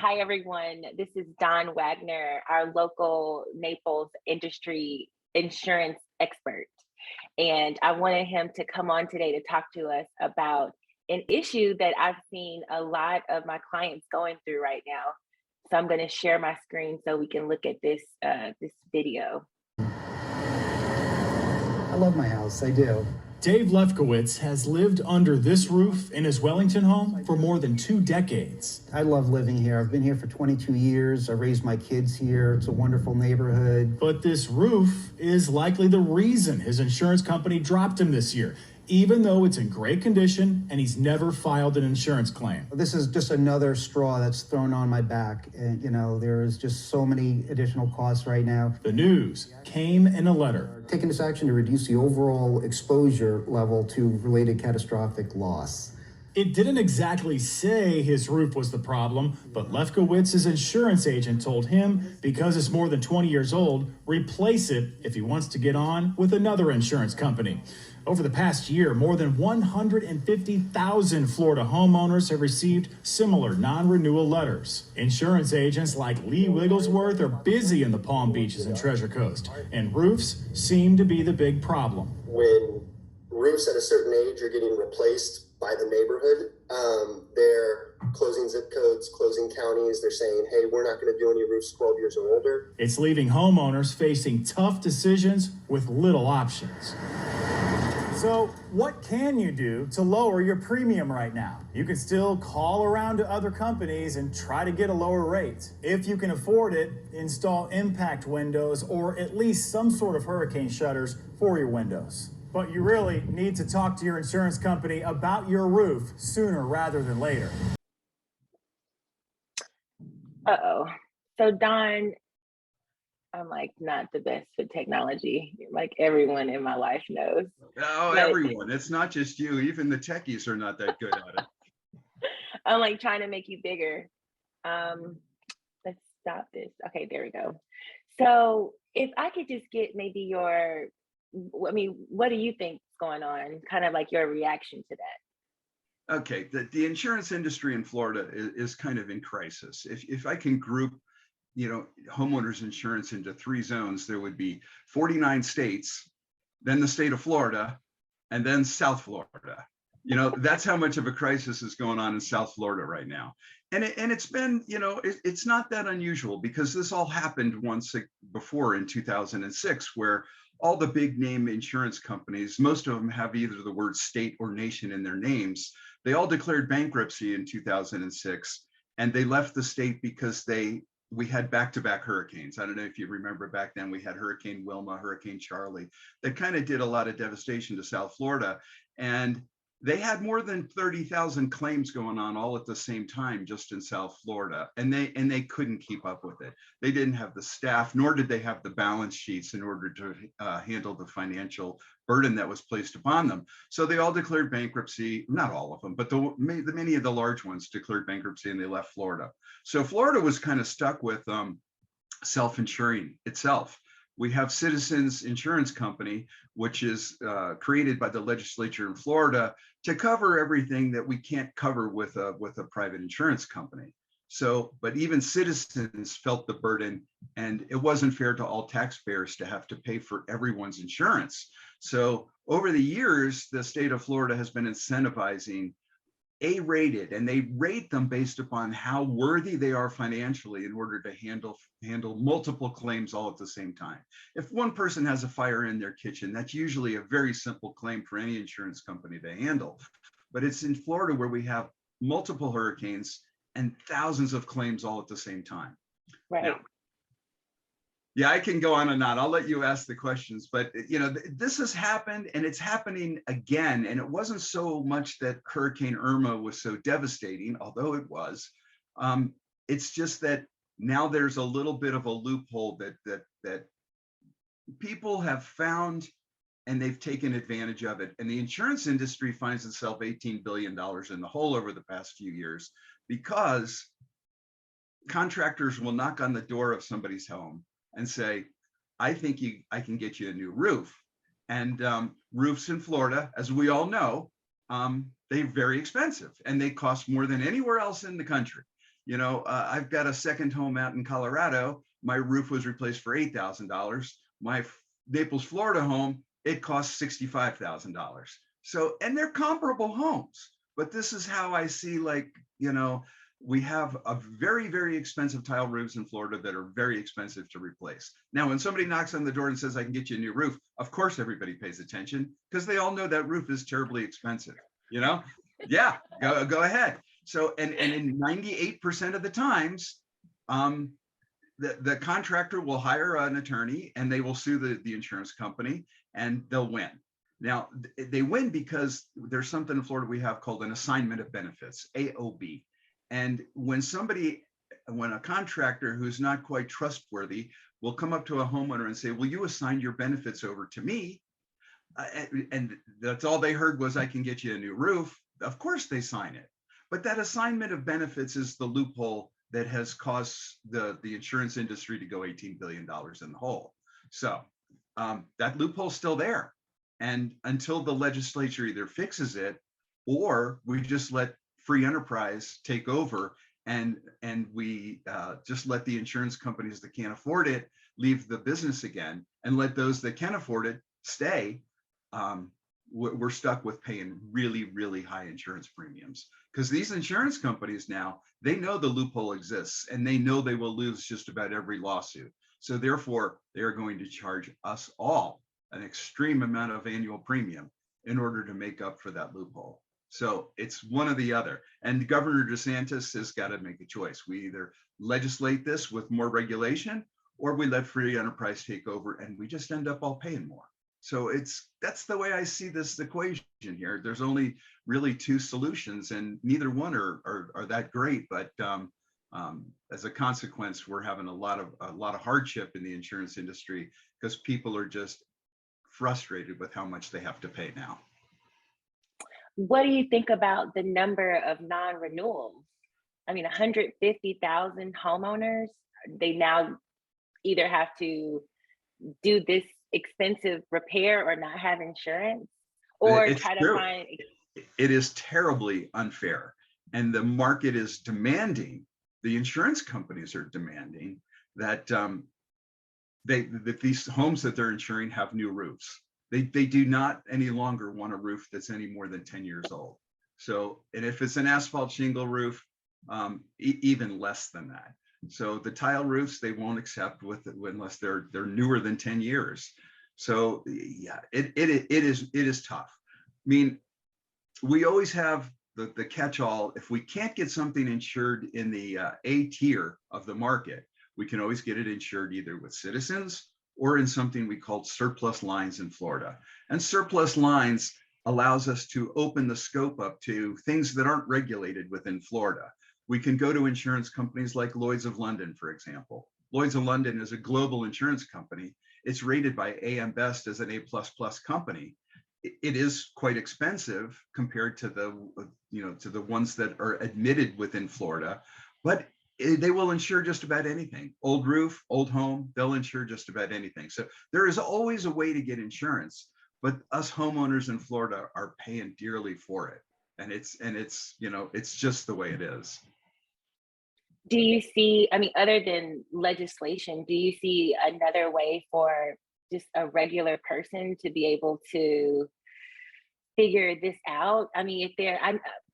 Hi, everyone. This is Don Wagner, our local Naples industry insurance expert. And I wanted him to come on today to talk to us about an issue that I've seen a lot of my clients going through right now. So I'm going to share my screen so we can look at this video. I love my house, I do. Dave Lefkowitz has lived under this roof in his Wellington home for more than 2 decades. I love living here. I've been here for 22 years. I raised my kids here. It's a wonderful neighborhood. But this roof is likely the reason his insurance company dropped him this year, even though it's in great condition and he's never filed an insurance claim. This is just another straw that's thrown on my back. And, you know, there is just so many additional costs right now. The news came in a letter. Taking this action to reduce the overall exposure level to related catastrophic loss. It didn't exactly say his roof was the problem, but Lefkowitz's insurance agent told him because it's more than 20 years old, replace it if he wants to get on with another insurance company. Over the past year, more than 150,000 Florida homeowners have received similar non-renewal letters. Insurance agents like Lee Wigglesworth are busy in the Palm Beaches and Treasure Coast, and roofs seem to be the big problem. When roofs at a certain age are getting replaced by the neighborhood, they're closing zip codes, closing counties. They're saying, hey, we're not going to do any roofs 12 years or older. It's leaving homeowners facing tough decisions with little options. So what can you do to lower your premium right now? You can still call around to other companies and try to get a lower rate. If you can afford it, install impact windows or at least some sort of hurricane shutters for your windows. But you really need to talk to your insurance company about your roof sooner rather than later. So Don, I'm like not the best with technology, like everyone in my life knows. Oh, But everyone. It's not just you. Even the techies are not that good at it. I'm like trying to make you bigger. Let's stop this. Okay, there we go. So if I could just get maybe what do you think is going on? Kind of like your reaction to that. Okay, the insurance industry in Florida is kind of in crisis. If I can group, homeowners insurance into 3 zones, there would be 49 states, then the state of Florida, and then South Florida. That's how much of a crisis is going on in South Florida right now. And it's been, it's not that unusual because this all happened once before in 2006, where all the big name insurance companies, most of them have either the word state or nation in their names. They all declared bankruptcy in 2006, and they left the state because we had back-to-back hurricanes. I don't know if you remember back then, we had Hurricane Wilma, Hurricane Charlie, that kind of did a lot of devastation to South Florida. And they had more than 30,000 claims going on all at the same time just in South Florida, and they couldn't keep up with it. They didn't have the staff, nor did they have the balance sheets in order to handle the financial burden that was placed upon them. So they all declared bankruptcy, not all of them, but many of the large ones declared bankruptcy and they left Florida. So Florida was kind of stuck with self-insuring itself. We have Citizens Insurance Company, which is created by the legislature in Florida to cover everything that we can't cover with a private insurance company. So, but even Citizens felt the burden, and it wasn't fair to all taxpayers to have to pay for everyone's insurance. So over the years, the state of Florida has been incentivizing A-rated, and they rate them based upon how worthy they are financially in order to handle multiple claims all at the same time. If one person has a fire in their kitchen, that's usually a very simple claim for any insurance company to handle. But it's in Florida where we have multiple hurricanes and thousands of claims all at the same time. Right. Now, yeah, I can go on and on. I'll let you ask the questions, but this has happened and it's happening again. And it wasn't so much that Hurricane Irma was so devastating, although it was. It's just that now there's a little bit of a loophole that people have found, and they've taken advantage of it. And the insurance industry finds itself $18 billion in the hole over the past few years because contractors will knock on the door of somebody's home and say, I think I can get you a new roof. And roofs in Florida, as we all know, they're very expensive and they cost more than anywhere else in the country. I've got a second home out in Colorado. My roof was replaced for $8,000. My Naples, Florida home, it cost $65,000. So, and they're comparable homes, but this is how I see, we have a very, very expensive tile roofs in Florida that are very expensive to replace. Now, when somebody knocks on the door and says, I can get you a new roof, of course, everybody pays attention because they all know that roof is terribly expensive, Yeah, go ahead. So, and in 98% of the times, the contractor will hire an attorney and they will sue the insurance company and they'll win. Now, they win because there's something in Florida we have called an assignment of benefits, AOB. And when a contractor who's not quite trustworthy will come up to a homeowner and say, will you assign your benefits over to me? And that's all they heard was, I can get you a new roof. Of course they sign it. But that assignment of benefits is the loophole that has caused the insurance industry to go $18 billion in the hole. So that loophole's still there. And until the legislature either fixes it or we just let free enterprise take over and we just let the insurance companies that can't afford it leave the business again and let those that can afford it stay, we're stuck with paying really, really high insurance premiums. Because these insurance companies now, they know the loophole exists and they know they will lose just about every lawsuit. So therefore, they are going to charge us all an extreme amount of annual premium in order to make up for that loophole. So it's one or the other. And Governor DeSantis has got to make a choice. We either legislate this with more regulation or we let free enterprise take over and we just end up all paying more. So that's the way I see this equation here. There's only really two solutions and neither one are that great. But as a consequence, we're having a lot of hardship in the insurance industry because people are just frustrated with how much they have to pay now. What do you think about the number of non-renewals? I mean, 150,000 homeowners, they now either have to do this expensive repair or not have insurance or It's try true. to find. It is terribly unfair. And the market is demanding, the insurance companies are demanding that that these homes that they're insuring have new roofs. They do not any longer want a roof that's any more than 10 years old. So, and if it's an asphalt shingle roof, even less than that. So the tile roofs, they won't accept unless they're newer than 10 years. So yeah, it is tough. I mean, we always have the catch-all. If we can't get something insured in the A tier of the market, we can always get it insured either with Citizens or in something we call surplus lines in Florida. And surplus lines allows us to open the scope up to things that aren't regulated within Florida. We can go to insurance companies like Lloyd's of London, for example. Lloyd's of London is a global insurance company. It's rated by AM Best as an A++ company. It is quite expensive compared to the ones that are admitted within Florida, but they will insure just about anything. Old roof, old home, they'll insure just about anything. So there is always a way to get insurance, but us homeowners in Florida are paying dearly for it. And it's just the way it is. Do you see, I mean, other than legislation, do you see another way for just a regular person to be able to figure this out? I mean,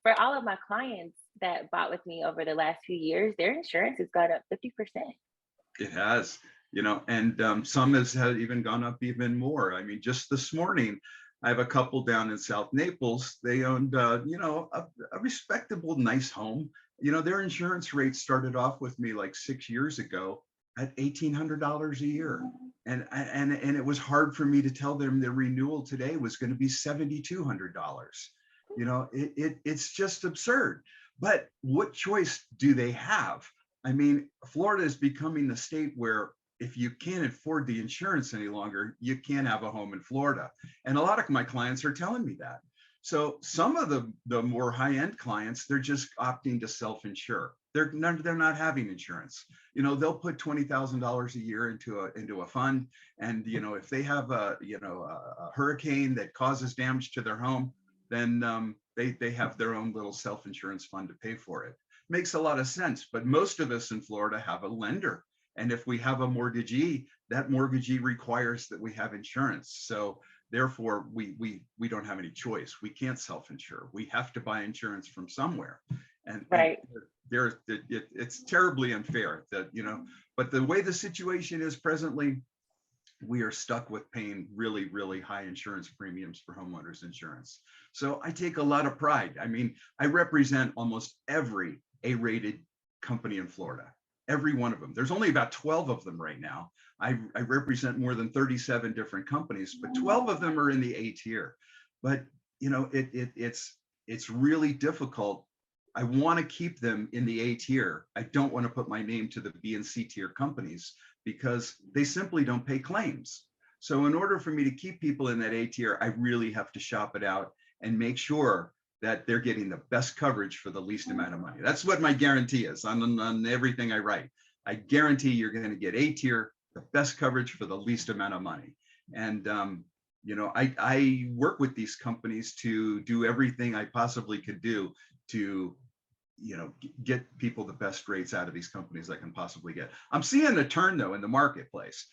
for all of my clients that bought with me over the last few years, their insurance has gone up 50%. It has, and some has even gone up even more. I mean, just this morning, I have a couple down in South Naples. They owned, a respectable, nice home. Their insurance rate started off with me like 6 years ago at $1,800 a year. And it was hard for me to tell them their renewal today was going to be $7,200. It's just absurd. But what choice do they have? I mean, Florida is becoming the state where if you can't afford the insurance any longer, you can't have a home in Florida. And a lot of my clients are telling me that. So some of the more high-end clients, they're just opting to self-insure. They're not having insurance. They'll put $20,000 a year into a fund, and if they have a hurricane that causes damage to their home, then they have their own little self-insurance fund to pay for it. makes a lot of sense. But most of us in Florida have a lender. And if we have a mortgagee, that mortgagee requires that we have insurance. So therefore, we don't have any choice. We can't self-insure. We have to buy insurance from somewhere. And Right. it's terribly unfair that, but the way the situation is presently, we are stuck with paying really, really high insurance premiums for homeowners insurance. So I take a lot of pride. I mean, I represent almost every A-rated company in Florida, every one of them. There's only about 12 of them right now. I represent more than 37 different companies, but 12 of them are in the A tier. But it's really difficult. I want to keep them in the A tier. I don't want to put my name to the B and C tier companies because they simply don't pay claims. So in order for me to keep people in that A tier, I really have to shop it out and make sure that they're getting the best coverage for the least amount of money. That's what my guarantee is on everything I write. I guarantee you're going to get A tier, the best coverage for the least amount of money. And I work with these companies to do everything I possibly could do to get people the best rates out of these companies I can possibly get. I'm seeing a turn though in the marketplace.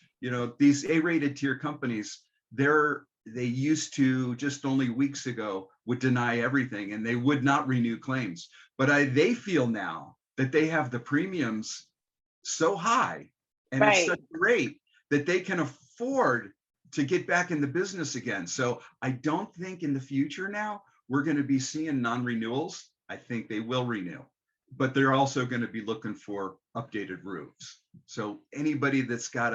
These A-rated tier companies, they used to just only weeks ago would deny everything and they would not renew claims. But they feel now that they have the premiums so high and it's such great that they can afford to get back in the business again. So I don't think in the future now we're going to be seeing non-renewals. I think they will renew, but they're also going to be looking for updated roofs. So anybody that's got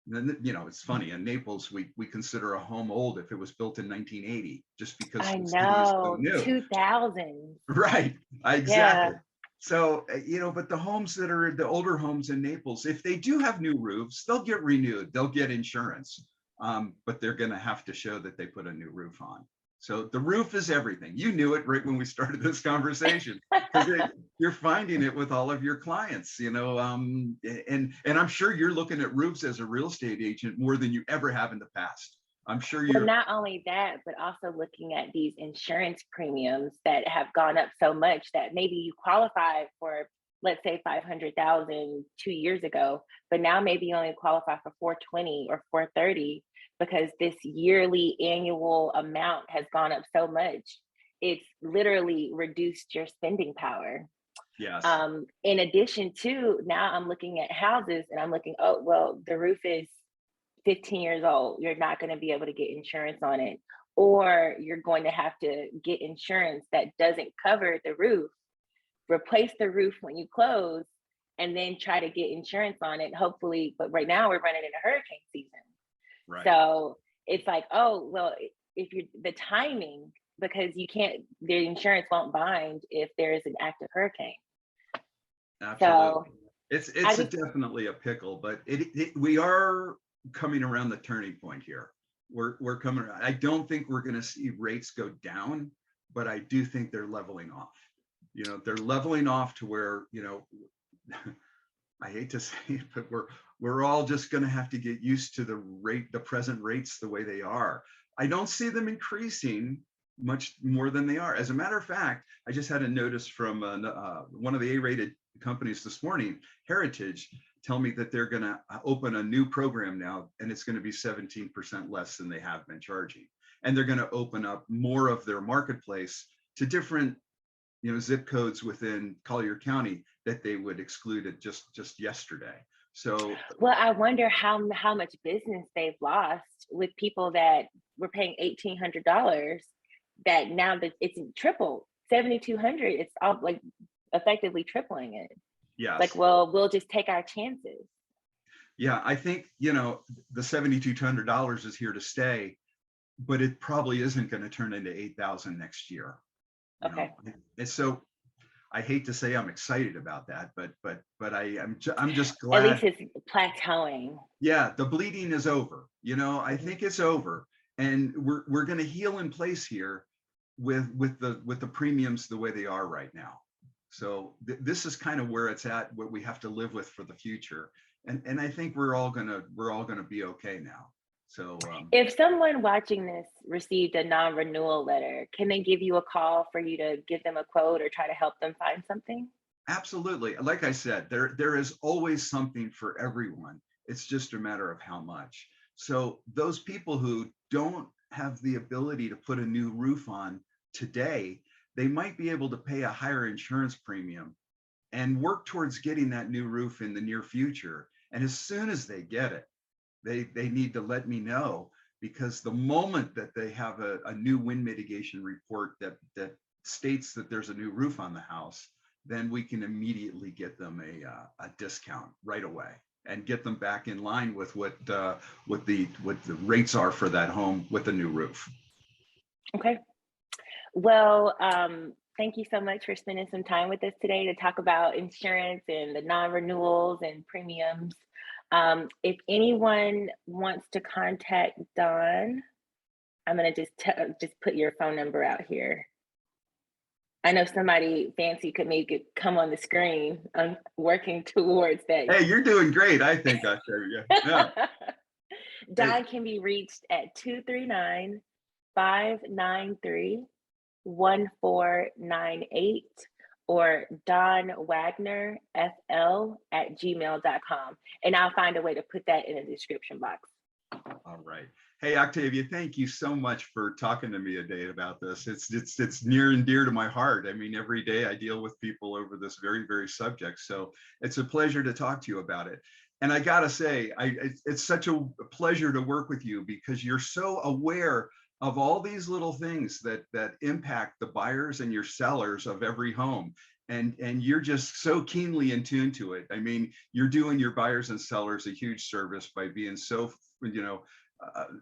it's funny, in Naples, we consider a home old if it was built in 1980, just because I the city is so know, new. 2000. Right, exactly. Yeah. So, but the homes that are the older homes in Naples, if they do have new roofs, they'll get renewed, they'll get insurance, but they're going to have to show that they put a new roof on. So the roof is everything. You knew it right when we started this conversation, because you're finding it with all of your clients, and I'm sure you're looking at roofs as a real estate agent more than you ever have in the past. I'm sure you're. Well, not only that, but also looking at these insurance premiums that have gone up so much that maybe you qualify for, let's say 500,000 2 years ago, but now maybe you only qualify for 420 or 430 because this yearly annual amount has gone up so much. It's literally reduced your spending power. Yes. In addition to, now I'm looking at houses and I'm looking, oh, well, the roof is 15 years old. You're not going to be able to get insurance on it, or you're going to have to get insurance that doesn't cover the roof, replace the roof when you close, and then try to get insurance on it, hopefully. But right now we're running into hurricane season. Right. So it's like, oh, well, if you're the timing, because you can't, the insurance won't bind if there is an active hurricane. Absolutely. So it's definitely a pickle, but we are coming around the turning point here. We're coming around. I don't think we're going to see rates go down, but I do think they're leveling off. They're leveling off to where, I hate to say it, but we're all just going to have to get used to the present rates the way they are. I don't see them increasing much more than they are. As a matter of fact, I just had a notice from one of the A-rated companies this morning, Heritage, tell me that they're going to open a new program now, and it's going to be 17% less than they have been charging. And they're going to open up more of their marketplace to different zip codes within Collier County that they would exclude it just yesterday. So, well, I wonder how much business they've lost with people that were paying $1,800, that now that it's triple, $7,200. It's all like effectively tripling it. yes. Like, well, we'll just take our chances. Yeah, I think the $7,200 is here to stay, but it probably isn't going to turn into $8,000 next year. Okay. And so I hate to say I'm excited about that, but I'm just glad. At least it's plateauing. Yeah, the bleeding is over. I think it's over, and we're going to heal in place here with the premiums the way they are right now. So this is kind of where it's at, what we have to live with for the future, and I think we're all gonna be okay now. So If someone watching this received a non-renewal letter, can they give you a call for you to give them a quote or try to help them find something? absolutely. Like I said, there is always something for everyone. It's just a matter of how much. So those people who don't have the ability to put a new roof on today, they might be able to pay a higher insurance premium and work towards getting that new roof in the near future. And as soon as they get it, they need to let me know, because the moment that they have a new wind mitigation report that states that there's a new roof on the house, then we can immediately get them a discount right away and get them back in line with what the rates are for that home with a new roof. Okay. Well, thank you so much for spending some time with us today to talk about insurance and the non-renewals and premiums. If anyone wants to contact Don, I'm gonna just put your phone number out here. I know somebody fancy could make it come on the screen. I'm working towards that. Hey, you're doing great, I think, Octavia. Yeah. Don can be reached at 239-593-1498 or donwagnerfl@gmail.com. And I'll find a way to put that in the description box. All right. Hey, Octavia, thank you so much for talking to me today about this. It's near and dear to my heart. I mean, every day I deal with people over this very, very subject. So it's a pleasure to talk to you about it. And I gotta say, it's such a pleasure to work with you, because you're so aware of all these little things that impact the buyers and your sellers of every home. And you're just so keenly in tune to it. I mean, you're doing your buyers and sellers a huge service by being so,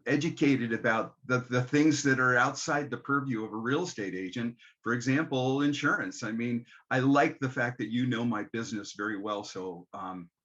educated about the things that are outside the purview of a real estate agent. For example, insurance. I mean, I like the fact that you know my business very well. So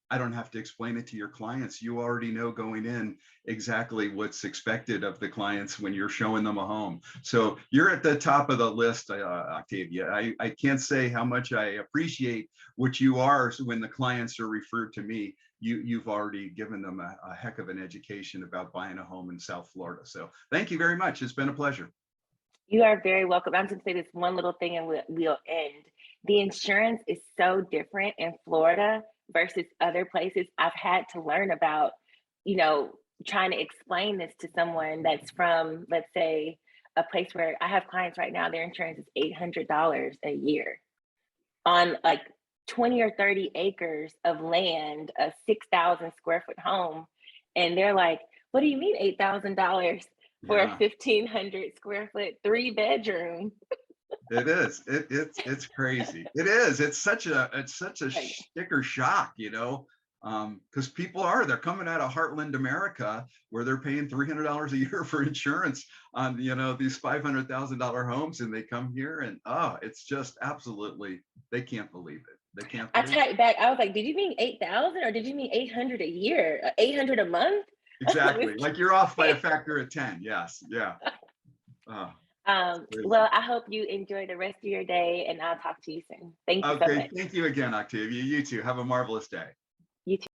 I don't have to explain it to your clients. You already know going in exactly what's expected of the clients when you're showing them a home. So you're at the top of the list, Octavia. I can't say how much I appreciate what you are when the clients are referred to me. You've already given them a heck of an education about buying a home in South Florida. So thank you very much. It's been a pleasure. You are very welcome. I'm just gonna say this one little thing and we'll end. The insurance is so different in Florida versus other places. I've had to learn about, trying to explain this to someone that's from, let's say, a place where I have clients right now, their insurance is $800 a year on like 20 or 30 acres of land, a 6,000 square foot home. And they're like, what do you mean $8,000 for a 1,500 square foot 3-bedroom? It is. It's crazy. It is. It's such a sticker shock, because they're coming out of Heartland America, where they're paying $300 a year for insurance on these $500,000 homes, and they come here and it's just absolutely, they can't believe it. They can't. I typed back. I was like, did you mean 8,000 or did you mean 800 a year? 800 a month? Exactly. Like you're off by a factor of 10. Yes. Yeah. Well, I hope you enjoy the rest of your day, and I'll talk to you soon. Thank you so much. Thank you again, Octavia. You too. Have a marvelous day. You too.